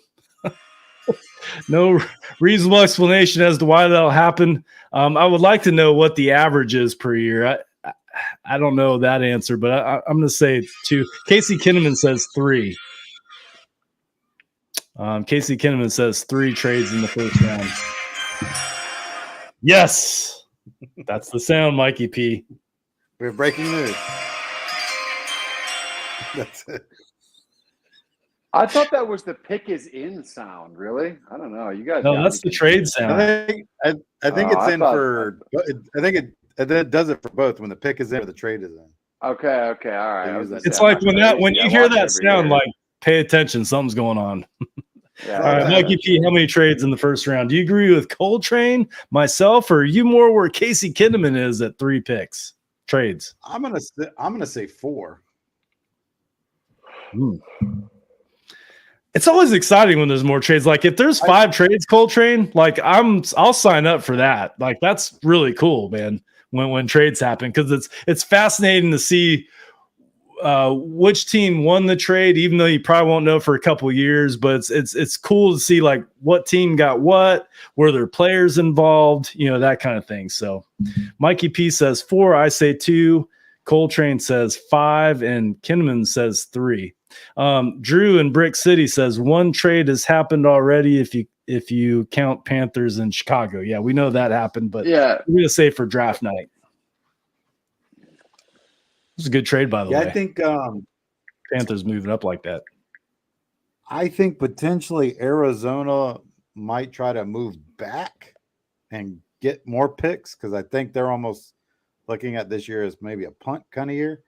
reasonable explanation as to why that'll happen. I would like to know what the average is per year. I don't know that answer, but I'm going to say 2. Casey Kinnaman says 3. Casey Kinnaman says 3 trades in the first round. Yes, that's the sound, Mikey P. We have breaking news. That's it. I thought that was the pick is in sound. Really? I don't know. You guys? No, that's the trade sound. I think it's in for. I think it does it for both when the pick is in or the trade is in. Okay. All right. It's like when you hear that sound, like pay attention, something's going on. Yeah, all right, Mikey P, how many trades in the first round? Do you agree with Coltrane, myself, or are you more where Casey Kinnaman is at 3 picks? Trades. I'm gonna say 4. It's always exciting when there's more trades. Like if there's 5 trades, Coltrane, like I'll sign up for that. Like that's really cool, man. When trades happen, because it's fascinating to see which team won the trade, even though you probably won't know for a couple of years. But it's cool to see like what team got what, were there players involved, that kind of thing. So Mikey P says 4, I say 2, Coltrane says 5, and Kinnaman says 3. Drew in Brick City says 1 trade has happened already if you count Panthers in Chicago. Yeah, we know that happened, but yeah, we're gonna say for draft night. It was a good trade, by the way. I think Panthers moving up like that. I think potentially Arizona might try to move back and get more picks because I think they're almost looking at this year as maybe a punt kind of year.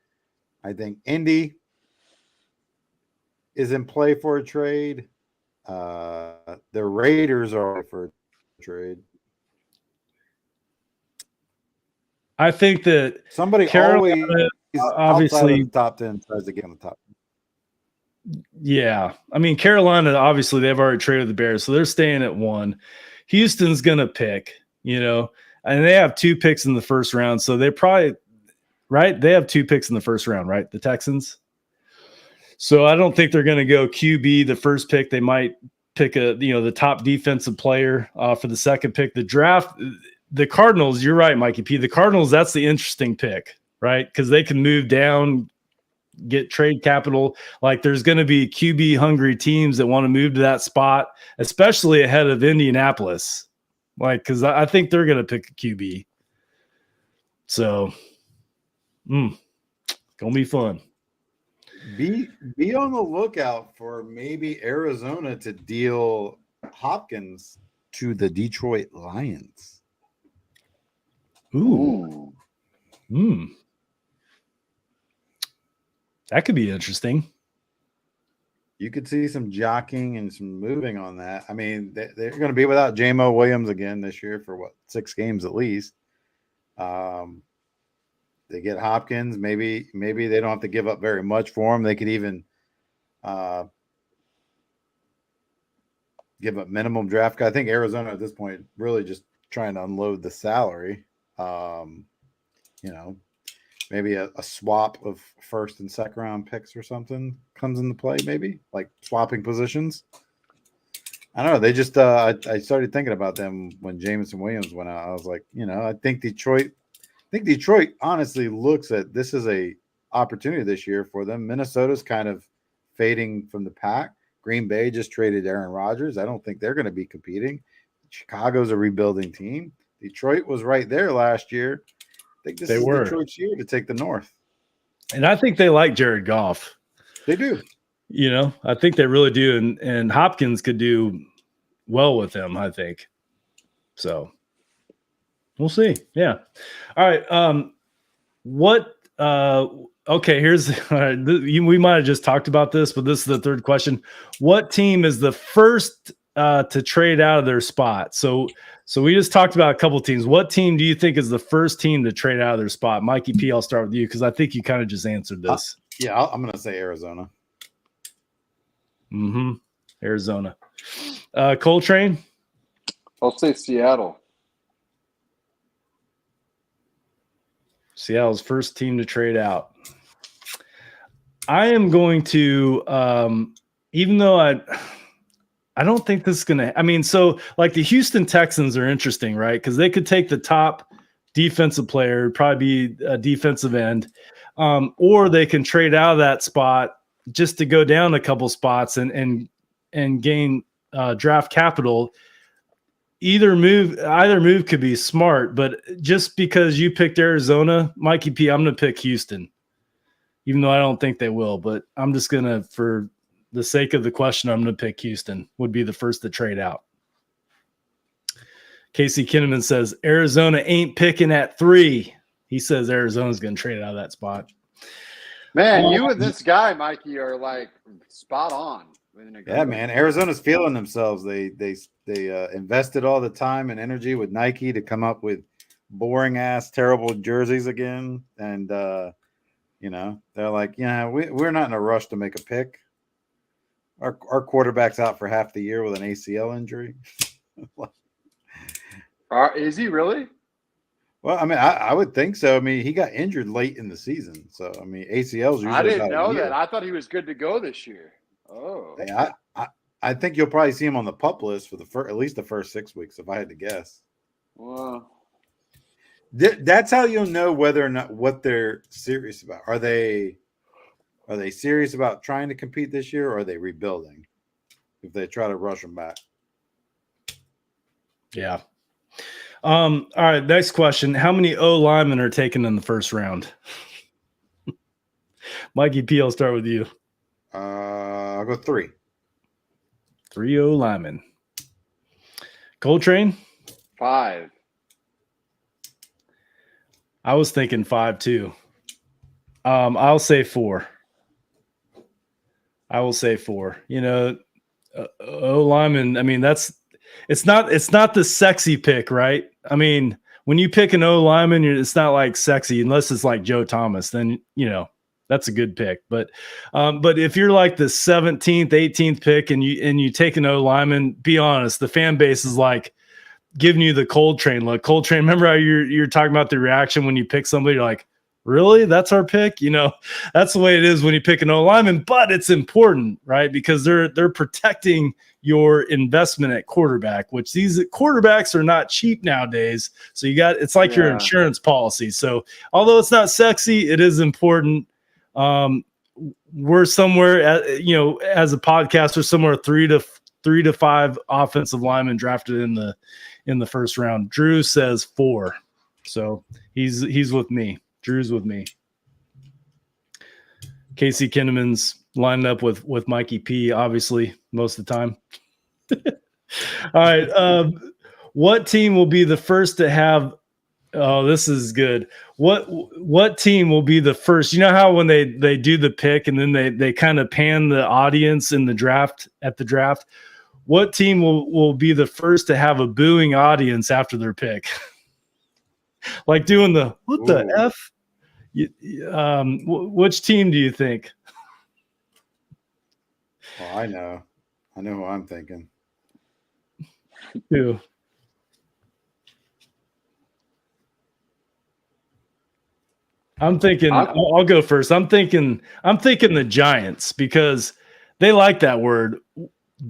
I think Indy is in play for a trade. The Raiders are for a trade. I think that somebody Carolina, obviously the top 10 tries to get on the top 10. Yeah. I mean, Carolina, obviously they've already traded the Bears, so they're staying at 1. Houston's going to pick, and they have 2 picks in the first round. So they probably, right? They have 2 picks in the first round, right? The Texans. So I don't think they're going to go QB the first pick. They might pick the top defensive player for the second pick. The draft, the Cardinals, you're right, Mikey P. The Cardinals, that's the interesting pick, right? Because they can move down, get trade capital. Like there's going to be QB hungry teams that want to move to that spot, especially ahead of Indianapolis. Like, because I think they're going to pick a QB. So, gonna be fun. Be on the lookout for maybe Arizona to deal Hopkins to the Detroit Lions. Ooh. That could be interesting. You could see some jockeying and some moving on that. I mean, they're going to be without J-Mo Williams again this year for 6 games at least. They get Hopkins. Maybe they don't have to give up very much for him. They could even give up minimum draft. I think Arizona at this point really just trying to unload the salary. Maybe a swap of first and second round picks or something comes into play. Maybe like swapping positions. I don't know. They just I started thinking about them when Jameson Williams went out. I was like, I think Detroit honestly looks at this as a opportunity this year for them. Minnesota's kind of fading from the pack. Green Bay just traded Aaron Rodgers. I don't think they're going to be competing. Chicago's a rebuilding team. Detroit was right there last year. I think this is Detroit's year to take the North. And I think they like Jared Goff. They do. I think they really do. And Hopkins could do well with them, I think. So we'll see. Yeah. All right. Okay, here's we might have just talked about this, but this is the third question. What team is the first to trade out of their spot? So we just talked about a couple teams. What team do you think is the first team to trade out of their spot? Mikey P, I'll start with you because I think you kind of just answered this. I'm going to say Arizona. Arizona. Coltrane? I'll say Seattle. Seattle's first team to trade out. I am going to, even though I don't think this is going to, so like the Houston Texans are interesting, right? Because they could take the top defensive player, probably be a defensive end, or they can trade out of that spot just to go down a couple spots and gain draft capital. Either move could be smart, but just because you picked Arizona, Mikey P, I'm going to pick Houston, even though I don't think they will. But I'm just going to, for the sake of the question, I'm going to pick Houston would be the first to trade out. Casey Kinnaman says Arizona ain't picking at 3. He says Arizona's going to trade out of that spot. Man, you and this guy, Mikey, are like spot on. Yeah, man. Arizona's feeling themselves. They invested all the time and energy with Nike to come up with boring ass, terrible jerseys again. And they're like, we're not in a rush to make a pick. Our quarterback's out for half the year with an ACL injury. Is he really? Well, I would think so. He got injured late in the season. So, ACL's usually I didn't know that. I thought he was good to go this year. Oh. Hey, I think you'll probably see him on the PUP list for at least the first 6 weeks, if I had to guess. Wow. That's how you'll know whether or not what they're serious about. Are they serious about trying to compete this year, or are they rebuilding if they try to rush them back? Yeah. All right, next question. How many O linemen are taken in the first round? Mikey P, I'll start with you. I'll go 3. 3 O linemen. Coltrane? 5. I was thinking 5 too. I'll say 4. I will say 4. O lineman. It's not the sexy pick, right? When you pick an O lineman, it's not like sexy unless it's like Joe Thomas. Then that's a good pick. But if you're like the 17th, 18th pick and you take an O lineman, be honest, the fan base is like giving you the Coltrane look. Coltrane, remember how you're talking about the reaction when you pick somebody? You're like, really? That's our pick? That's the way it is when you pick an O-lineman, but it's important, right? Because they're protecting your investment at quarterback, which these quarterbacks are not cheap nowadays. So it's like your insurance policy. So although it's not sexy, it is important. We're somewhere as a podcast, we're somewhere 3 to 5 offensive linemen drafted in the first round. Drew says 4. So he's with me. Drew's with me. Casey Kinnaman's lined up with Mikey P, obviously, most of the time. All right. What team will be the first to have – oh, this is good. What team will be the first – you know how when they do the pick and then they kind of pan the audience in the draft at the draft? What team will be the first to have a booing audience after their pick? Like doing the – what the F? Which team do you think? Well, I know who I'm thinking. Who? I'm thinking. I'll go first. I'm thinking the Giants because they like that word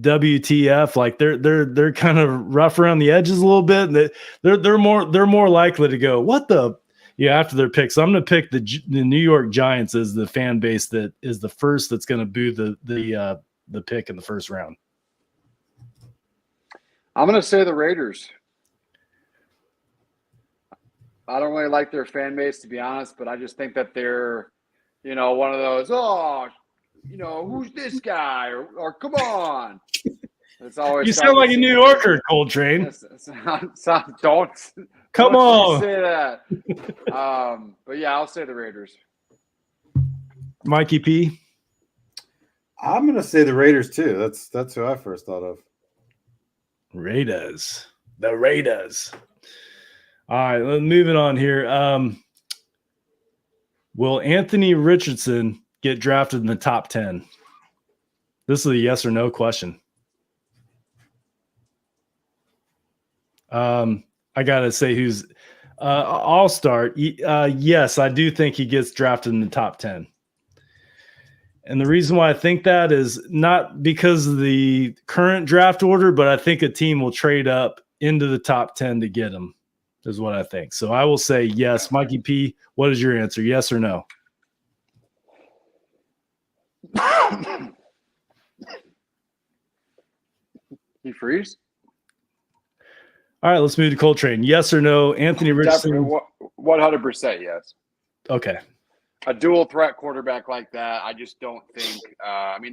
WTF. Like they're kind of rough around the edges a little bit. They're more likely to go what the. Yeah, after their picks, so I'm going to pick the New York Giants as the fan base that is the first that's going to boo the pick in the first round. I'm going to say the Raiders. I don't really like their fan base, to be honest, but I just think that they're, one of those, who's this guy? Or come on. It's always you sound like a New Yorker, Coltrane. Don't. Come on. Say that. But yeah, I'll say the Raiders. Mikey P. I'm going to say the Raiders too. That's who I first thought of. Raiders. The Raiders. All right, let's move it on here. Will Anthony Richardson get drafted in the top 10? This is a yes or no question. I gotta say who's I'll start. Yes, I do think he gets drafted in the top 10. And the reason why I think that is not because of the current draft order, but I think a team will trade up into the top 10 to get him, is what I think. So I will say yes. Mikey P, what is your answer? Yes or no? You freeze? All right, let's move to Coltrane. Yes or no? Anthony Richardson. 100% yes. Okay. A dual threat quarterback like that, I just don't think.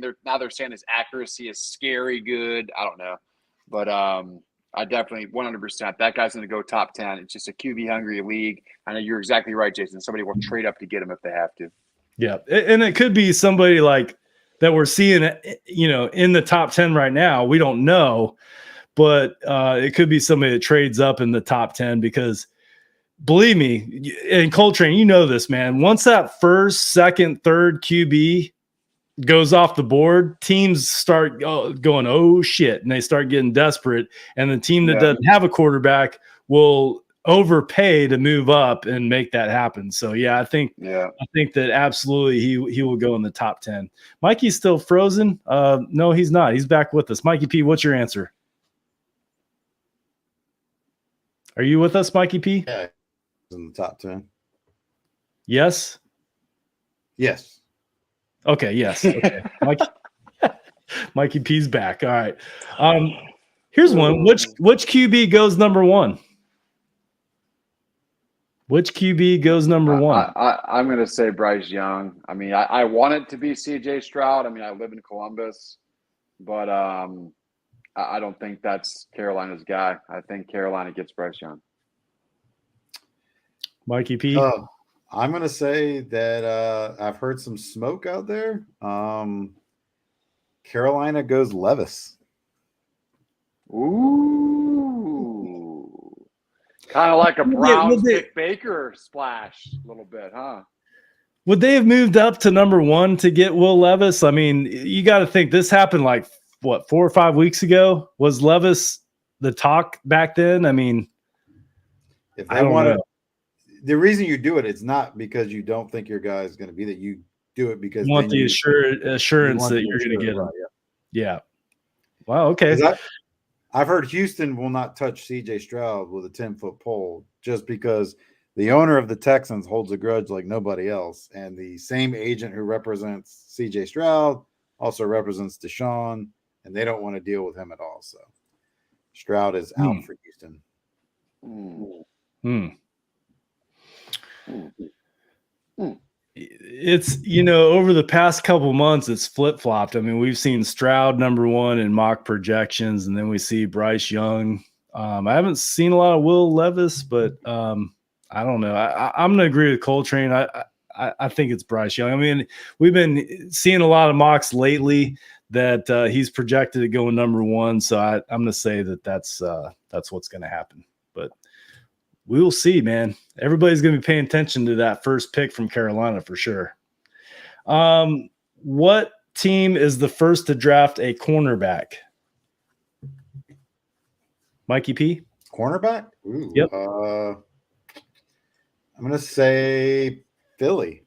They're saying his accuracy is scary good. I don't know, but I definitely 100%. That guy's going to go top 10. It's just a QB hungry league. I know you're exactly right, Jason. Somebody will trade up to get him if they have to. Yeah, and it could be somebody like that we're seeing, in the top 10 right now. We don't know. But it could be somebody that trades up in the top 10 because, believe me, and Coltrane, you know this, man. Once that first, second, third QB goes off the board, teams start going, oh, shit, and they start getting desperate. And the team that doesn't have a quarterback will overpay to move up and make that happen. So, yeah, I think that absolutely he will go in the top 10. Mikey's still frozen? No, he's not. He's back with us. Mikey P, what's your answer? Are you with us, Mikey P? Yeah, in the top 10. Yes? Yes. Okay, yes. Okay. Mikey P's back. All right. Here's one. Which QB goes number 1? Which QB goes number 1? I'm going to say Bryce Young. I want it to be CJ Stroud. I live in Columbus, but I don't think that's Carolina's guy. I think Carolina gets Bryce Young. Mikey P. I'm going to say that I've heard some smoke out there. Carolina goes Levis. Ooh. Kind of like a Browns Dick Baker splash a little bit, huh? Would they have moved up to number 1 to get Will Levis? You got to think this happened like, 4 or 5 weeks ago? Was Levis the talk back then? If they wanted, the reason you do it, it's not because you don't think your guy is going to be that. You do it because You want the assurance that you're going to get him. Right, yeah. Wow. Okay. I've heard Houston will not touch C.J. Stroud with a 10-foot pole just because the owner of the Texans holds a grudge like nobody else, and the same agent who represents C.J. Stroud also represents Deshaun, and they don't want to deal with him at all. So Stroud is out for Houston. It's, over the past couple months, it's flip-flopped. I mean, we've seen Stroud number one in mock projections, and then we see Bryce Young. I haven't seen a lot of Will Levis, but I don't know. I'm going to agree with Coltrane. I think it's Bryce Young. I mean, we've been seeing a lot of mocks lately that he's projected to go number one. So I'm going to say that's what's going to happen. But we will see, man. Everybody's going to be paying attention to that first pick from Carolina for sure. What team is the first to draft a cornerback? Mikey P? Cornerback? Ooh, yep. I'm going to say Philly.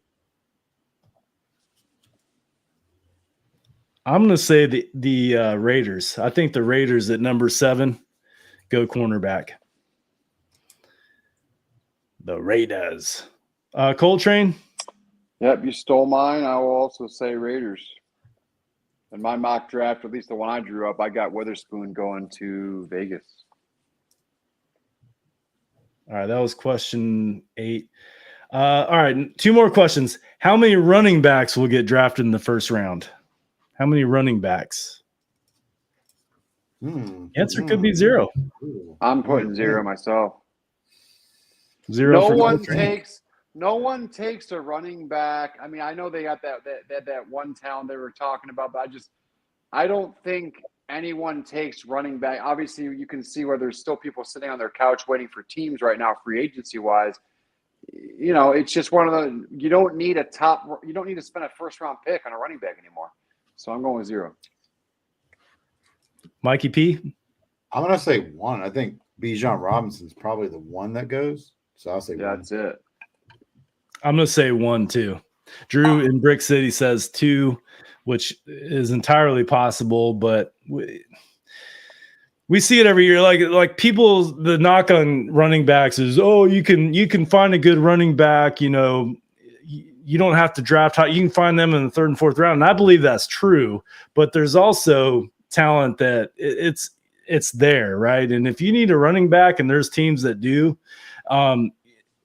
I'm going to say the Raiders. I think the Raiders at number 7 go cornerback. The Raiders. Coltrane? Yep, you stole mine. I will also say Raiders. In my mock draft, at least the one I drew up, I got Witherspoon going to Vegas. All right, that was question 8. All right, 2 more questions. How many running backs will get drafted in the first round? How many running backs? Answer could be 0. I'm putting 0 myself. 0. No one takes a running back. I mean, I know they got that one town they were talking about, but I don't think anyone takes running back. Obviously, you can see where there's still people sitting on their couch waiting for teams right now, free agency wise. It's just one of the. You don't need to spend a first round pick on a running back anymore. So I'm going with 0. Mikey P? I'm going to say 1. I think Bijan Robinson's probably the one that goes. So I'll say 1. That's it. I'm going to say 1 too. Drew in Brick City says 2, which is entirely possible, but we see it every year. Like people, the knock on running backs is, you can find a good running back. You don't have to draft high. You can find them in the 3rd and 4th round. And I believe that's true, but there's also talent that it's there, right? And if you need a running back, and there's teams that do,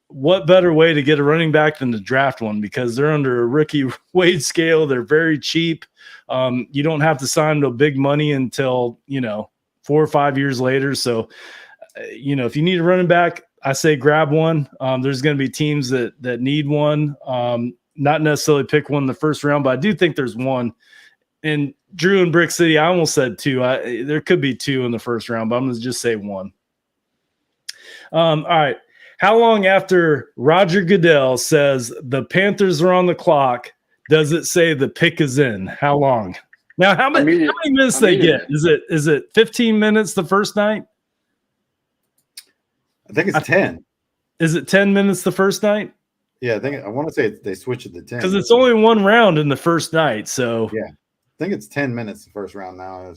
what better way to get a running back than to draft one, because they're under a rookie wage scale. They're very cheap. You don't have to sign them to big money until, 4 or 5 years later. So, if you need a running back, I say grab one. There's going to be teams that need one, not necessarily pick one in the first round, but I do think there's one. And Drew in Brick City, I almost said 2. There could be 2 in the first round, but I'm going to just say 1. All right. How long after Roger Goodell says the Panthers are on the clock does it say the pick is in? How long? Now, how many minutes they get? Is it 15 minutes the first night? I think it's 10. Is it 10 minutes the first night? Yeah, I want to say they switch it to 10. Because it's only 1 round in the first night. So yeah, I think it's 10 minutes the first round now,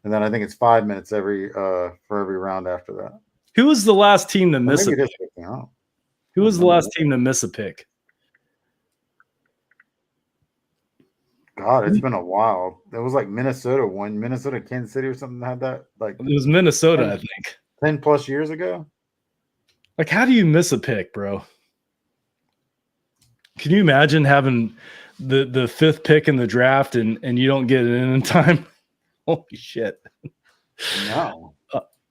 and then I think it's 5 minutes for every round after that. Who was the last team to miss a pick? Who was the last team to miss a pick? God, it's been a while. It was like Minnesota, Kansas City or something had that. Like it was Minnesota, I think. 10 plus years ago. Like, how do you miss a pick, bro? Can you imagine having the 5th pick in the draft and you don't get it in time? Holy shit. No.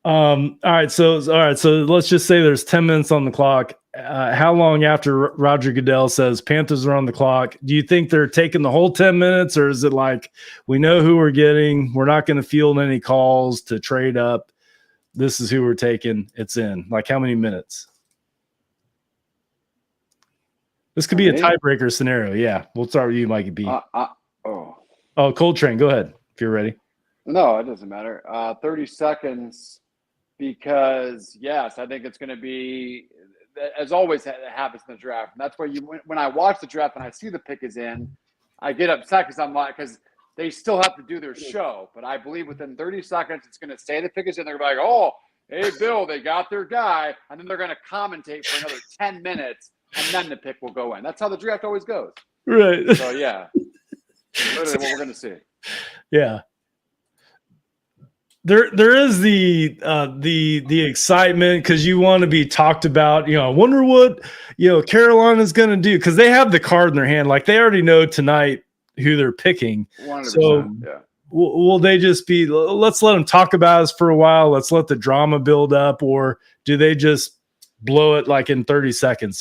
All right. So let's just say there's 10 minutes on the clock. How long after Roger Goodell says Panthers are on the clock, do you think they're taking the whole 10 minutes, or is it like, we know who we're getting, we're not going to field any calls to trade up, this is who we're taking, it's in? Like, how many minutes? This could be a tiebreaker scenario. Yeah. We'll start with you, Mikey B. Coltrane, go ahead if you're ready. No, it doesn't matter. 30 seconds, because yes, I think it's going to be as always happens in the draft. And that's why when I watch the draft and I see the pick is in, I get upset because they still have to do their show. But I believe within 30 seconds, it's going to say the pick is in. They're going to be like, oh, hey, Bill, they got their guy. And then they're going to commentate for another 10 minutes, and then the pick will go in. That's how the draft always goes. Right. So, yeah, literally what we're going to see. Yeah. There is the excitement because you want to be talked about. I wonder what Carolina's going to do because they have the card in their hand. Like they already know tonight who they're picking. 100%, so yeah. Will they just be? Let's let them talk about us for a while. Let's let the drama build up, or do they just blow it like in 30 seconds?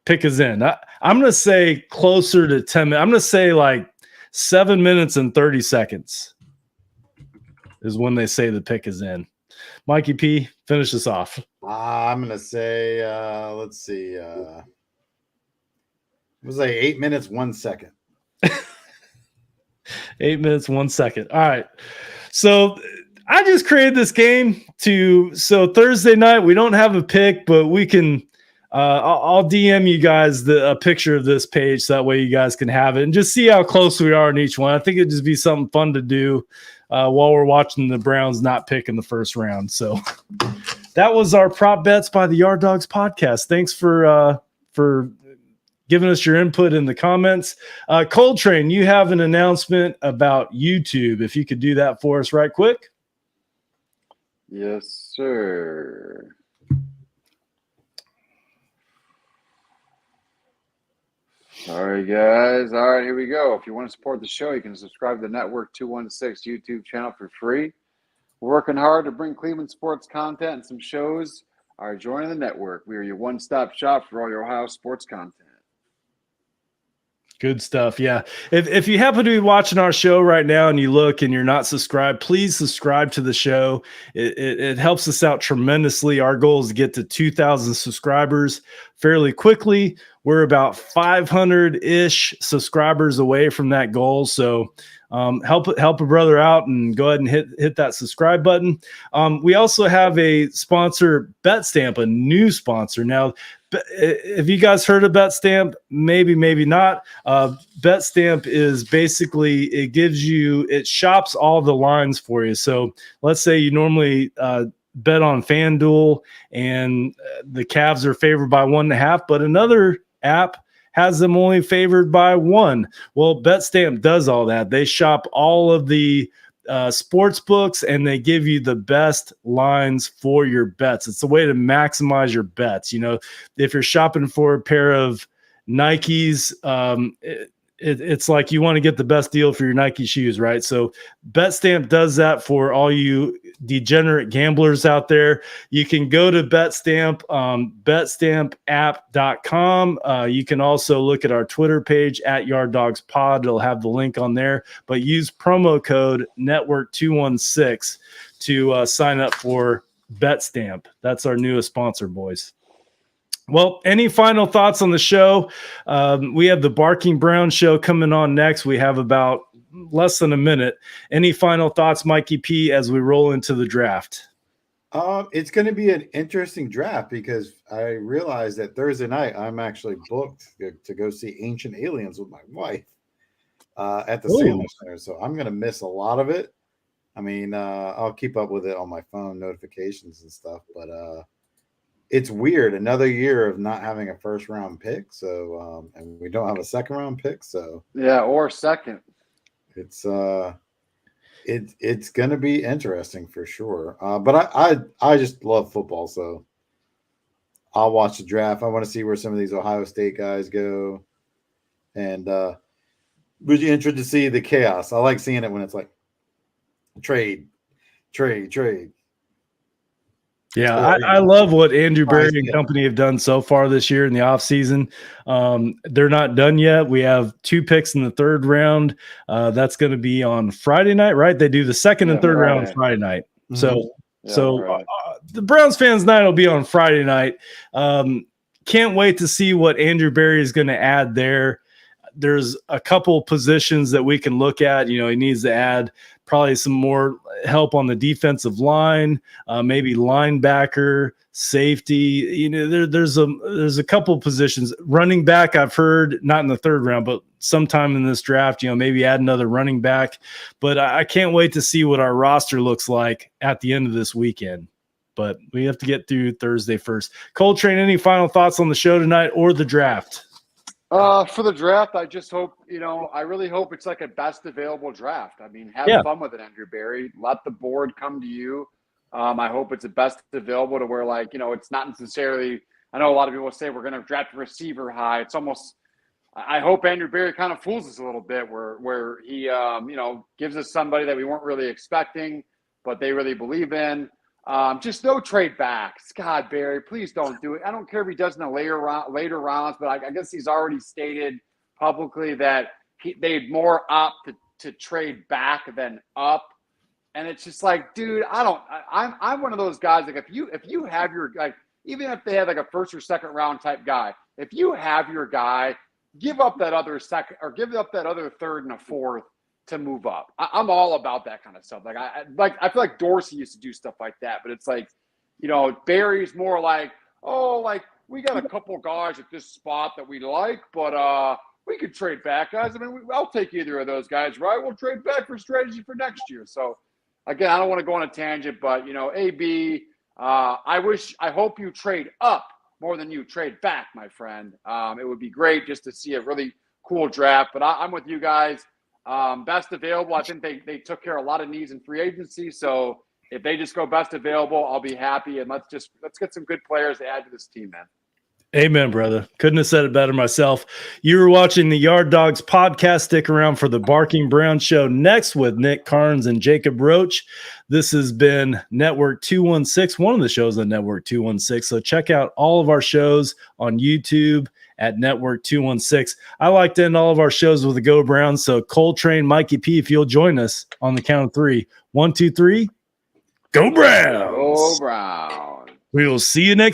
Pick is in. I'm going to say closer to 10 minutes. I'm going to say like 7 minutes and 30 seconds. Is when they say the pick is in. Mikey P, finish us off. I'm going to say, let's see. It was like 8 minutes, 1 second. 8 minutes, 1 second. All right. So I just created this game so Thursday night, we don't have a pick, but we can, I'll DM you guys a picture of this page. So that way you guys can have it and just see how close we are in each one. I think it'd just be something fun to do. While we're watching the Browns not pick in the first round. So that was our prop bets by the Yard Dawgs Podcast. Thanks for giving us your input in the comments. Coltrane, you have an announcement about YouTube. If you could do that for us right quick. Yes, sir. All right, guys. All right, here we go. If you want to support the show, you can subscribe to the Network 216 YouTube channel for free. We're working hard to bring Cleveland sports content and some shows are joining the network. We are your one-stop shop for all your Ohio sports content. Good stuff. Yeah. If you happen to be watching our show right now and you look and you're not subscribed, please subscribe to the show. It helps us out tremendously. Our goal is to get to 2,000 subscribers fairly quickly. We're about 500-ish subscribers away from that goal. So help a brother out and go ahead and hit that subscribe button. We also have a sponsor, BetStamp, a new sponsor. Now, if you guys heard of BetStamp, maybe not. BetStamp is basically, it shops all the lines for you. So let's say you normally bet on FanDuel and the Cavs are favored by 1.5, but another app has them only favored by 1. Well, BetStamp does all that. They shop all of the sports books and they give you the best lines for your bets. It's a way to maximize your bets. If you're shopping for a pair of Nikes, it's like you want to get the best deal for your Nike shoes, right? So BetStamp does that for all you degenerate gamblers out there. You can go to BetStamp, betstampapp.com. You can also look at our Twitter page at Yard Dawgs Pod. It'll have the link on there, but use promo code Network216 to sign up for BetStamp. That's our newest sponsor, boys. Well, any final thoughts on the show? We have the Barking Brown show coming on next. We have about less than a minute. Any final thoughts, Mikey P, as we roll into the draft? It's going to be an interesting draft because I realized that Thursday night I'm actually booked to go see Ancient Aliens with my wife at the Sandler Center. So I'm going to miss a lot of it. I mean, I'll keep up with it on my phone, notifications and stuff, but it's weird. Another year of not having a first round pick. So, and we don't have a second round pick. So yeah, or second. It's going to be interesting for sure. But I just love football. So I'll watch the draft. I want to see where some of these Ohio State guys go. And was you interested to see the chaos? I like seeing it when it's like trade. Yeah, I love what Andrew Berry and company have done so far this year in the offseason. They're not done yet. We have 2 picks in the 3rd round. That's going to be on Friday night, right? They do the 2nd and 3rd round Friday night. Mm-hmm. So the Browns fans night will be on Friday night. Can't wait to see what Andrew Berry is going to add there. there's a couple positions that we can look at. He needs to add probably some more help on the defensive line, maybe linebacker, safety. There's a couple positions. Running back, I've heard, not in the third round, but sometime in this draft, maybe add another running back. But I can't wait to see what our roster looks like at the end of this weekend. But we have to get through Thursday first. Coltrane, any final thoughts on the show tonight or the draft? For the draft, I just hope, I really hope it's like a best available draft. I mean, have fun with it, Andrew Berry. Let the board come to you. I hope it's the best available to where, it's not necessarily – I know a lot of people say we're going to draft a receiver high. It's almost – I hope Andrew Berry kind of fools us a little bit where he, gives us somebody that we weren't really expecting, but they really believe in. Just no trade backs. God, Barry, please don't do it. I don't care if he does in the later rounds, but I guess he's already stated publicly that they'd more opt to trade back than up. And it's just like, dude, I'm one of those guys. Like if you have your, even if they had like a first or second round type guy, if you have your guy, give up that other second or give up that other third and a fourth to move up. I'm all about that kind of stuff. I feel like Dorsey used to do stuff like that, but it's like, Barry's more like, we got a couple guys at this spot that we like, but we could trade back, guys. I mean, I'll take either of those guys, right? We'll trade back for strategy for next year. So again, I don't want to go on a tangent, but AB, I hope you trade up more than you trade back, my friend. It would be great just to see a really cool draft, but I'm with you guys. Best available. I think they took care of a lot of needs in free agency. So if they just go best available, I'll be happy. And let's get some good players to add to this team, man. Amen, brother. Couldn't have said it better myself. You were watching the Yard Dawgs podcast. Stick around for the Barking Brown Show next with Nick Carnes and Jacob Roach. This has been Network 216, one of the shows on Network 216. So check out all of our shows on YouTube at Network 216. I like to end all of our shows with a Go Browns. So Coltrane, Mikey P, if you'll join us on the count of 3. 1, 2, 3. Go Browns. Go Browns. We will see you next